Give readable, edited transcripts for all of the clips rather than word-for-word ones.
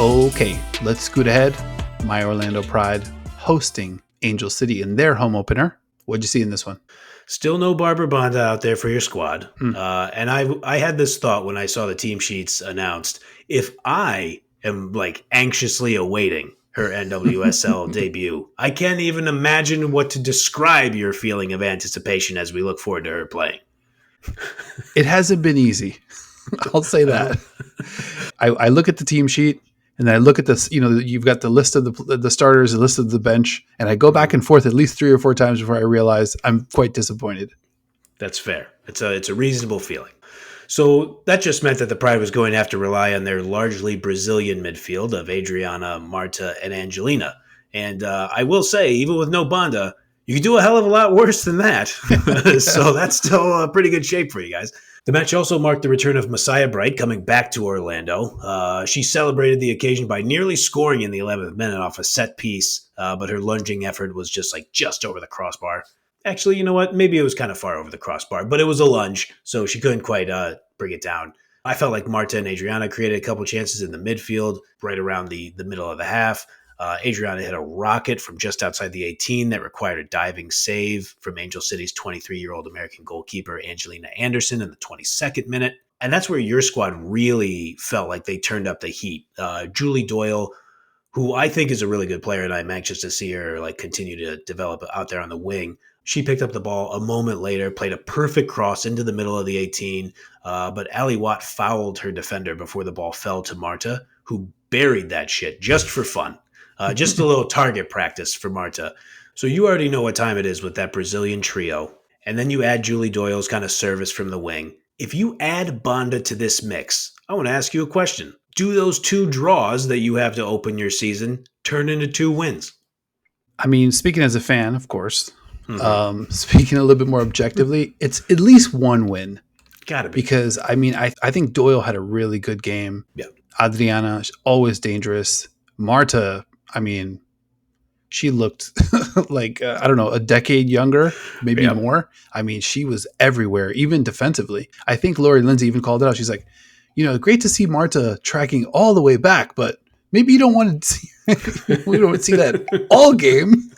Okay, let's scoot ahead. My Orlando Pride hosting Angel City in their home opener. What'd you see in this one? Still no Barbra Banda out there for your squad. Hmm. And I had this thought when I saw the team sheets announced. If I am like anxiously awaiting her NWSL debut, I can't even imagine what to describe your feeling of anticipation as we look forward to her playing. It hasn't been easy. I'll say that. I look at the team sheet and I look at this, you've got the list of the starters, the list of the bench, and I go back and forth at least 3 or 4 times before I realize I'm quite disappointed. That's fair. It's a reasonable feeling. So that just meant that the Pride was going to have to rely on their largely Brazilian midfield of Adriana, Marta, and Angelina. And I will say, even with no Banda, you can do a hell of a lot worse than that. So that's still a pretty good shape for you guys. The match also marked the return of Messiah Bright coming back to Orlando. She celebrated the occasion by nearly scoring in the 11th minute off a set piece, but her lunging effort was just over the crossbar. Actually, you know what? Maybe it was kind of far over the crossbar, but it was a lunge, so she couldn't quite bring it down. I felt like Marta and Adriana created a couple chances in the midfield, right around the middle of the half. Adriana hit a rocket from just outside the 18 that required a diving save from Angel City's 23-year-old American goalkeeper Angelina Anderson in the 22nd minute. And that's where your squad really felt like they turned up the heat. Julie Doyle, who I think is a really good player, and I'm anxious to see her continue to develop out there on the wing. She picked up the ball a moment later, played a perfect cross into the middle of the 18, but Ali Watt fouled her defender before the ball fell to Marta, who buried that shit just for fun. Just a little target practice for Marta. So you already know what time it is with that Brazilian trio. And then you add Julie Doyle's kind of service from the wing. If you add Banda to this mix, I want to ask you a question. Do those 2 draws that you have to open your season turn into 2 wins? I mean, speaking as a fan, of course, speaking a little bit more objectively, it's at least 1 win. Gotta be. Because, I mean, I think Doyle had a really good game. Yeah. Adriana, always dangerous. Marta, I mean, she looked like, I don't know, a decade younger, maybe more. I mean, she was everywhere, even defensively. I think Lori Lindsay even called it out. She's like, great to see Marta tracking all the way back, but maybe you don't want to see, we don't see that all game.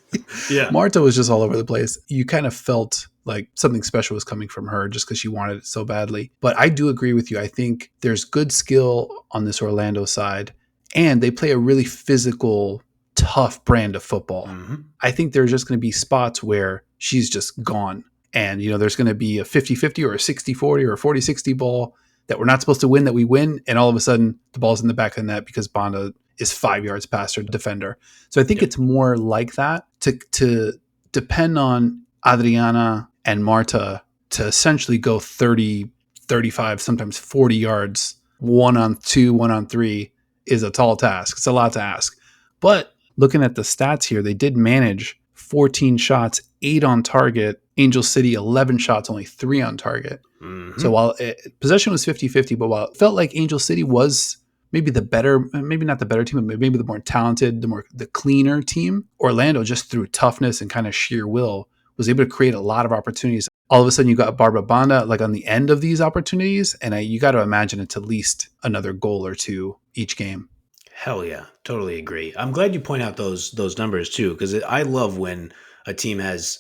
Yeah. Marta was just all over the place. You kind of felt like something special was coming from her just because she wanted it so badly. But I do agree with you. I think there's good skill on this Orlando side, and they play a really physical, tough brand of football. Mm-hmm. I think there's just going to be spots where she's just gone. And, there's going to be a 50-50 or a 60-40 or a 40-60 ball that we're not supposed to win, that we win. And all of a sudden, the ball's in the back of the net because Banda is 5 yards past her defender. So I think it's more like that to depend on Adriana and Marta to essentially go 30, 35, sometimes 40 yards, 1-on-2, 1-on-3 is a tall task. It's a lot to ask. But looking at the stats here, they did manage 14 shots, 8 on target. Angel City, 11 shots, only 3 on target. Mm-hmm. So while possession was 50-50, but while it felt like Angel City was maybe the better, maybe not the better team, but maybe the more talented, the cleaner team, Orlando, just through toughness and kind of sheer will, was able to create a lot of opportunities. All of a sudden, you got Barbra Banda on the end of these opportunities, and you got to imagine it's at least another goal or 2 each game. Hell yeah, totally agree. I'm glad you point out those numbers too, because I love when a team has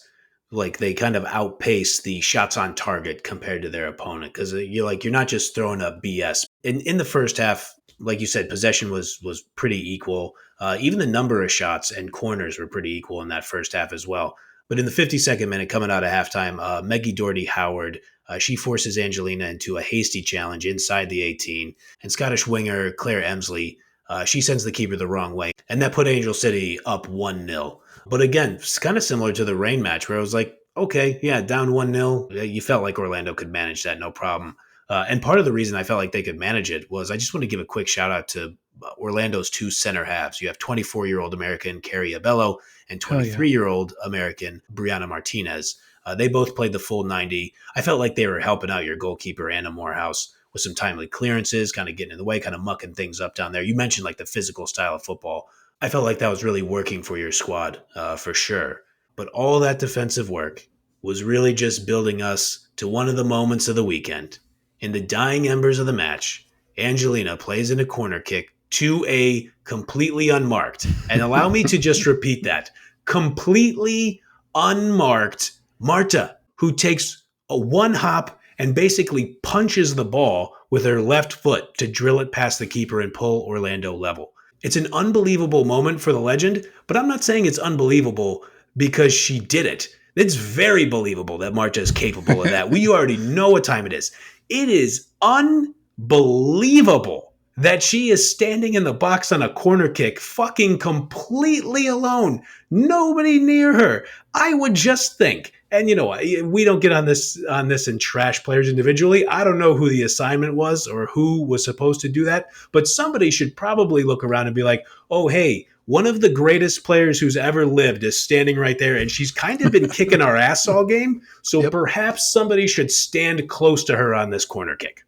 they kind of outpace the shots on target compared to their opponent, because you're not just throwing up BS. In the first half, like you said, possession was pretty equal. Even the number of shots and corners were pretty equal in that first half as well. But in the 52nd minute, coming out of halftime, Maggie Doherty Howard, she forces Angelina into a hasty challenge inside the 18, and Scottish winger Claire Emsley, she sends the keeper the wrong way, and that put Angel City up 1-0. But again, it's kind of similar to the rain match where I was like, okay, yeah, down 1-0. You felt like Orlando could manage that, no problem. And part of the reason I felt like they could manage it was I just want to give a quick shout out to Orlando's 2 center halves. You have 24-year-old American Carrie Abello and 23-year-old American Brianna Martinez. They both played the full 90. I felt like they were helping out your goalkeeper, Anna Morehouse, with some timely clearances, kind of getting in the way, kind of mucking things up down there. You mentioned the physical style of football. I felt like that was really working for your squad, for sure. But all that defensive work was really just building us to one of the moments of the weekend. In the dying embers of the match, Angelina plays in a corner kick to a completely unmarked, and allow me to just repeat that, completely unmarked Marta, who takes a one hop and basically punches the ball with her left foot to drill it past the keeper and pull Orlando level. It's an unbelievable moment for the legend, but I'm not saying it's unbelievable because she did it. It's very believable that Marta is capable of that. We already know what time it is. It is unbelievable that she is standing in the box on a corner kick, fucking completely alone. Nobody near her. I would just think, and you know, we don't get on this and trash players individually. I don't know who the assignment was or who was supposed to do that, but somebody should probably look around and be like, oh, hey, one of the greatest players who's ever lived is standing right there, and she's kind of been kicking our ass all game, so perhaps somebody should stand close to her on this corner kick.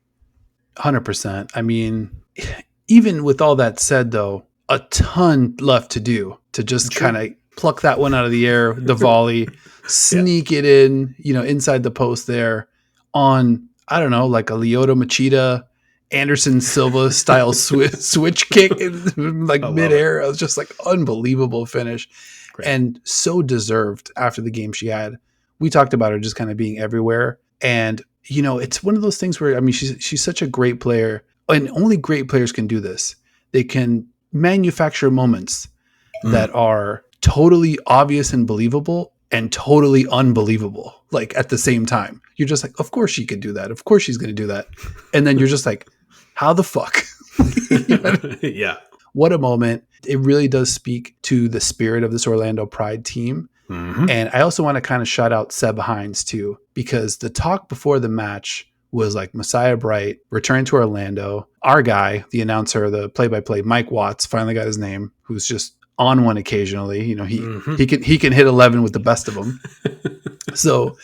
100%. I mean, even with all that said, though, a ton left to do to just kind of pluck that one out of the air, the volley, sneak it in, you know, inside the post there on, I don't know, like a Lyoto Machida, Anderson Silva style switch kick in like midair. It was just like unbelievable finish. Great. And so deserved after the game she had. We talked about her just kind of being everywhere. And, you know, it's one of those things where, I mean, she's such a great player, and only great players can do this. They can manufacture moments that are totally obvious and believable and totally unbelievable, like at the same time. You're just like, of course she could do that. Of course she's going to do that. And then you're just like, how the fuck? You know? Yeah. What a moment. It really does speak to the spirit of this Orlando Pride team. Mm-hmm. And I also want to kind of shout out Seb Hines too, because the talk before the match was like Messiah Bright returned to Orlando. Our guy, the announcer, the play-by-play, Mike Watts, finally got his name, who's just on one occasionally. You know, he can hit 11 with the best of them. So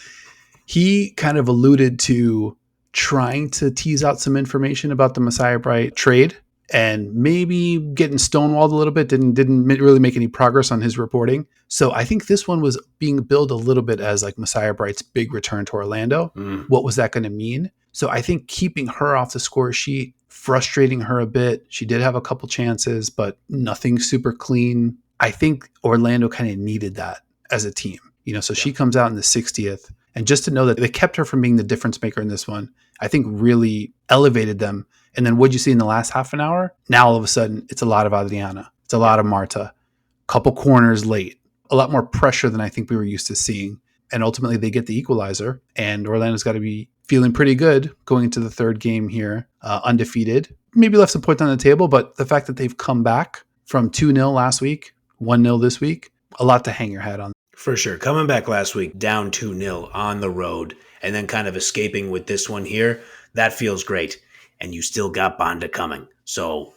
he kind of alluded to trying to tease out some information about the Messiah Bright trade and maybe getting stonewalled a little bit. Didn't really make any progress on his reporting. So I think this one was being billed a little bit as like Messiah Bright's big return to Orlando. What was that going to mean? So I think keeping her off the score sheet, frustrating her a bit. She did have a couple chances, but nothing super clean. I think Orlando kind of needed that as a team, you know, so she comes out in the 60th, and just to know that they kept her from being the difference maker in this one, I think really elevated them. And then what'd you see in the last half an hour? Now all of a sudden it's a lot of Adriana. It's a lot of Marta, couple corners late, a lot more pressure than I think we were used to seeing. And ultimately they get the equalizer, and Orlando's got to be feeling pretty good going into the third game here, undefeated. Maybe left some points on the table, but the fact that they've come back from 2-0 last week, 1-0 this week, a lot to hang your hat on. For sure. Coming back last week, down 2-0 on the road, and then kind of escaping with this one here, that feels great. And you still got Banda coming. So,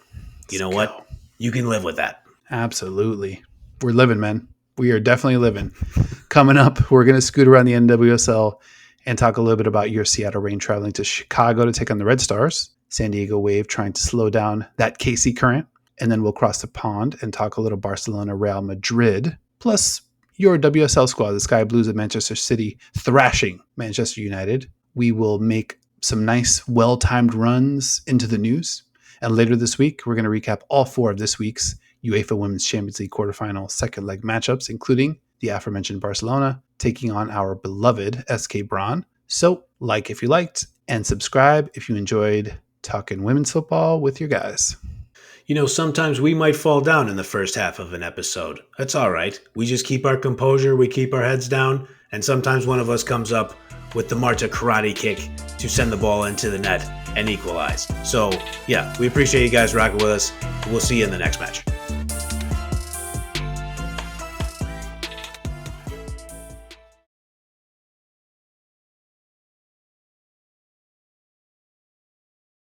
you know what? You can live with that. Absolutely. We're living, man. We are definitely living. Coming up, we're going to scoot around the NWSL and talk a little bit about your Seattle Reign traveling to Chicago to take on the Red Stars, San Diego Wave trying to slow down that KC current, and then we'll cross the pond and talk a little Barcelona Real Madrid, plus your WSL squad, the Sky Blues of Manchester City, thrashing Manchester United. We will make some nice, well-timed runs into the news. And later this week, we're going to recap all 4 of this week's UEFA Women's Champions League quarterfinal second leg matchups, including the aforementioned Barcelona taking on our beloved SK Braun. So like if you liked, and subscribe if you enjoyed talking women's football with your guys. You know, sometimes we might fall down in the first half of an episode. That's all right. We just keep our composure, we keep our heads down, and sometimes one of us comes up with the Marta karate kick to send the ball into the net and equalize. So, yeah, we appreciate you guys rocking with us. We'll see you in the next match.